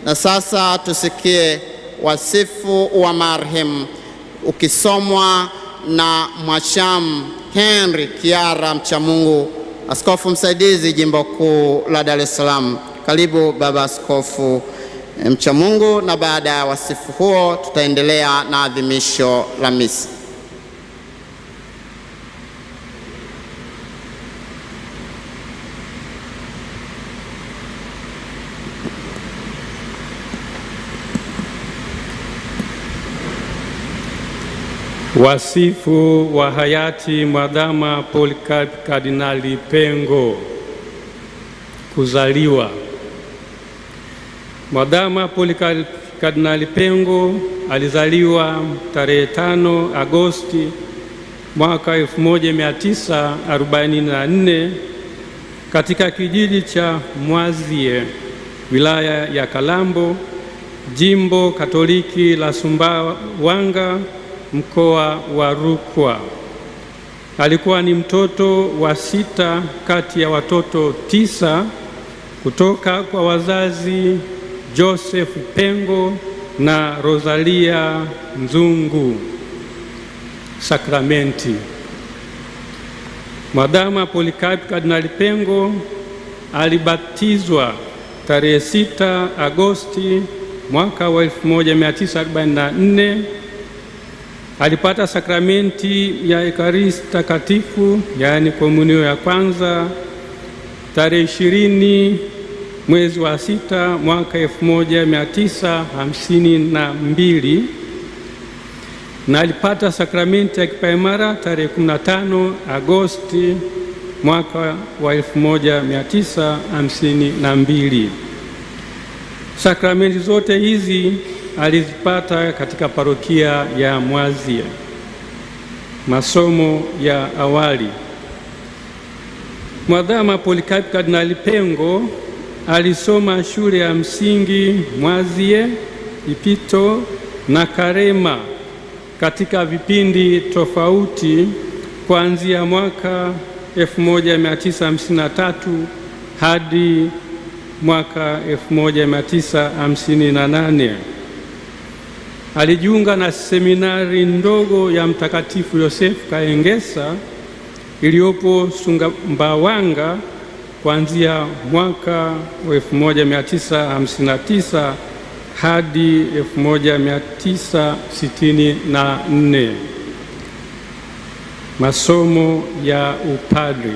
Na sasa tusikie wasifu wa marehemu ukisomwa na Mwashamu Henry Kiara Mchamungu, askofu msaidizi Jimbo Kuu la Dar es Salaam. Karibu Baba Askofu Mchamungu, na baada ya wasifu huo tutaendelea na adhimisho la misa. Wasifu wa hayati Mwadhama Polycarp Kardinali Pengo. Kuzaliwa. Mwadhama Polycarp Kardinali Pengo alizaliwa tarehe 5 Agosti mwaka 1944 katika kijiji cha Mwazie, wilaya ya Kalambo, Jimbo Katoliki la Sumbawanga, mkoa wa Rukwa. Alikuwa ni mtoto wa 6 kati ya watoto 9 kutoka kwa wazazi Joseph Pengo na Rosalia Nzungu Sakramenti. Mwadhama Polycarp Kardinali Pengo alibatizwa tarehe 6 Agosti mwaka wa 1944. Alipata sakramenti ya Ekaristi Takatifu, yaani komunio ya kwanza, tarehe 20 mwezi wa 6 mwaka 1952, na alipata sakramenti ya kipaimara tarehe 15 Agosti mwaka wa 1952. Sakramenti zote hizi alizipata katika parokia ya Mwazie. Masomo ya awali. Mwadhama Polycarp Kardinali Pengo alisoma shule ya msingi Mwazie, Ipito na Karema katika vipindi tofauti kuanzia mwaka 1953 hadi mwaka 1958. Alijiunga na seminari ndogo ya Mtakatifu Yosefu Kaengesa iliyopo Sumbawanga kuanzia mwaka wa 1959 hadi 1964. Masomo ya upadri.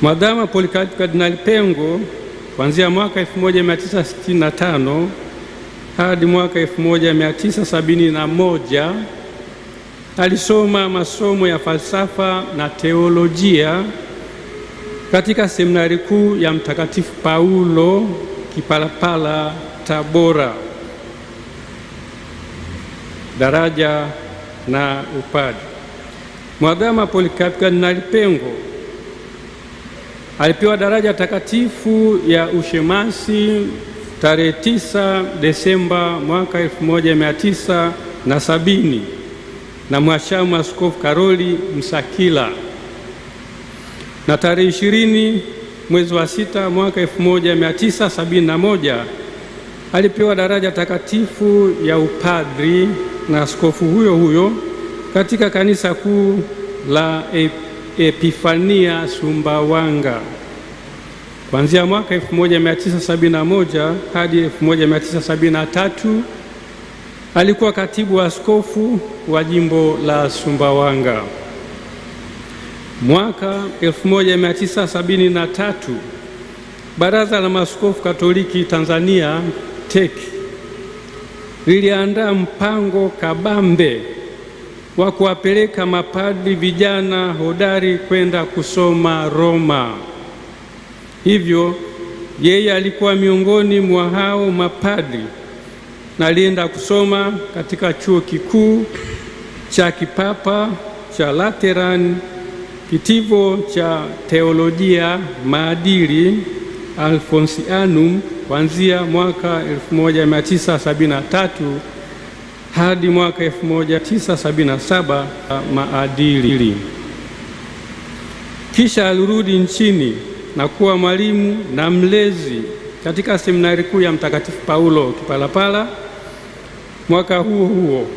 Mwadhama Polycarp Kardinali Pengo kuanzia mwaka 1965 hadi mwaka 1971 alisoma masomo ya falsafa na teolojia katika seminari kuu ya Mtakatifu Paulo Kipalapala, Tabora. Daraja na upadri. Mwadhama Polycarp Kardinali Pengo alipewa daraja takatifu ya ushemasi tarehe 9 Desemba mwaka 1970 na Mhashamu Askofu Karoli Msakila, na tarehe 20 mwezi wa 6 mwaka 1971 alipewa daraja takatifu ya upadri na askofu huyo huyo katika kanisa kuu la Epifania Sumbawanga. Kuanzia mwaka 1971 hadi 1973 alikuwa katibu wa askofu wa jimbo la Sumbawanga. Mwaka 1973 Baraza la Maaskofu Katoliki Tanzania TEC liliandaa mpango kabambe wa kuwapeleka mapadri vijana hodari kwenda kusoma Roma. Hivyo yeye alikuwa miongoni mwa hao mapadri na alienda kusoma katika chuo kikuu cha kipapa cha Lateran, kitivo cha teolojia maadili Alfonsianum kuanzia mwaka 1973 hadi mwaka 1977 maadili. Kisha alirudi nchini na kuwa mwalimu na mlezi katika seminari kuu ya Mtakatifu Paulo Kipalapala mwaka huo huo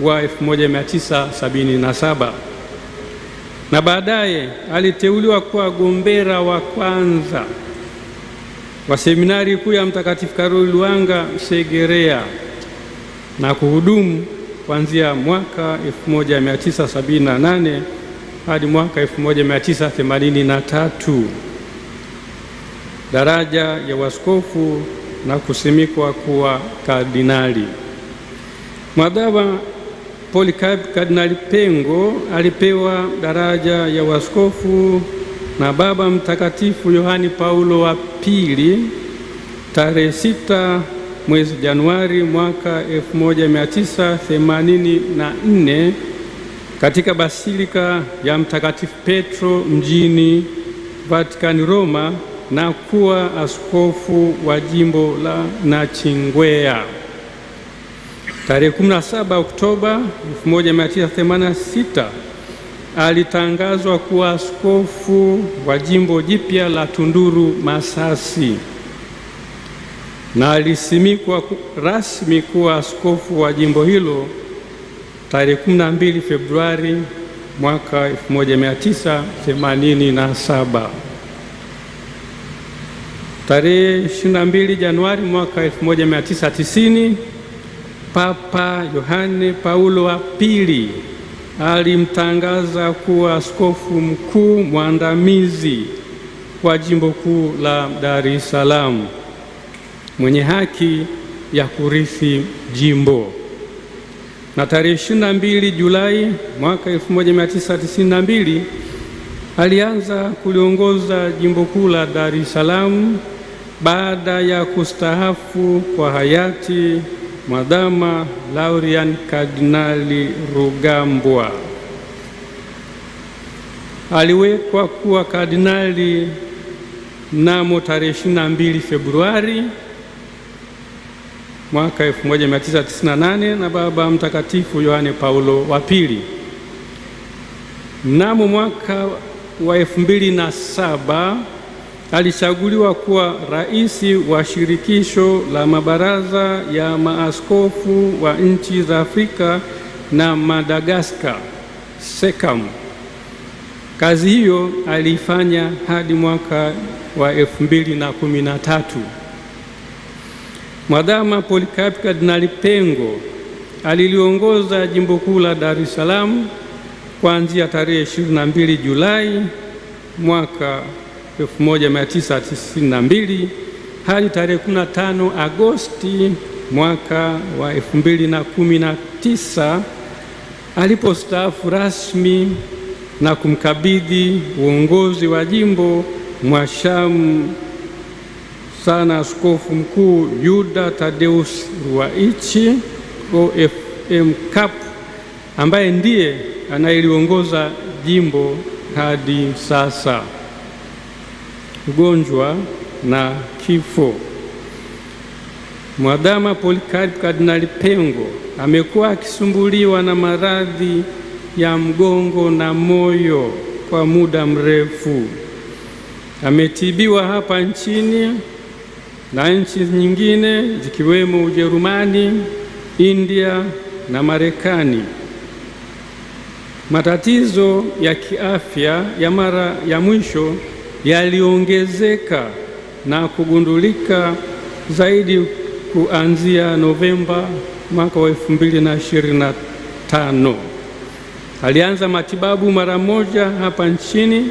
wa 1977, na baadaye aliteuliwa kuwa gombera wa kwanza wa seminari kuu ya Mtakatifu Karoli Lwanga Segerea na kuhudumu kuanzia mwaka 1978 hadi mwaka 1983 daraja ya waskofu na kusimikwa kuwa kardinali. Mwadhama Polycarp Kardinali Pengo alipewa daraja ya waskofu na Baba Mtakatifu Yohani Paulo wa pili tarehe 6 mwezi Januari mwaka 1984 katika Basilika ya Mtakatifu Petro mjini Vatican, Roma, na kuwa askofu wa jimbo la Nachingwea. Tarehe 17 Oktoba 1986 alitangazwa kuwa askofu wa jimbo jipya la Tunduru Masasi, na alisimikwa rasmi kuwa askofu wa jimbo hilo tarehe 12 Februari mwaka 1987. Tarehe 22 Januari mwaka 1990 Papa Yohane Paulo wa pili alimtangaza kuwa askofu mkuu mwandamizi wa jimbo kuu la Dar es Salaam mwenye haki ya kurithi jimbo. Na tarehe 22 Julai mwaka 1992 alianza kuliongoza jimbo kuu la Dar es Salaam baada ya kustahafu kwa hayati Mwadhama Laurian Kardinali Rugambwa. Aliwekwa kuwa kardinali mnamo tarehe 22 Februari mwaka 1998 na Baba Mtakatifu Yohane Paulo wa pili. Mnamo mwaka wa 2007 alichaguliwa kuwa rais wa shirikisho la mabaraza ya maaskofu wa nchi za Afrika na Madagaskar, SECAM. Kazi hiyo alifanya hadi mwaka wa 2013. Mwadhama Polycarp Kardinali Pengo aliliongoza jimbo kuu la Dar es Salaam kuanzia tarehe 22 Julai mwaka 1992 hadi tarehe 15 Agosti mwaka wa 2019 alipostaafu rasmi na kumkabidhi uongozi wa jimbo mwashamu sana Askofu Mkuu Yuda Tadeus Ruwaichi OFM Cap, ambaye ndiye anayeliongoza jimbo hadi sasa. Ugonjwa na kifo. Mwadhama Polycarp Kardinali Pengo amekuwa akisumbuliwa na maradhi ya mgongo na moyo kwa muda mrefu. Ametibiwa hapa nchini na nchi nyingine zikiwemo Ujerumani, India na Marekani. Matatizo ya kiafya ya mara ya mwisho yaliongezeka na kugundulika zaidi kuanzia Novemba mwaka wa 2025. Alianza matibabu mara moja hapa nchini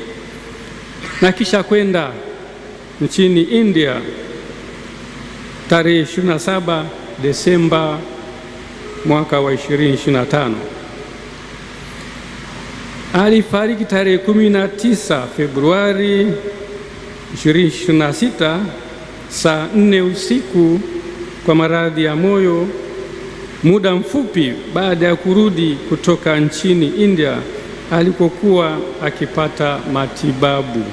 na kisha kwenda nchini India tarehe 27 Desemba mwaka wa 2025. Alifariki tarehe 19 Februari 2026 saa 4 usiku kwa maradhi ya moyo, muda mfupi baada ya kurudi kutoka nchini India alikokuwa akipata matibabu.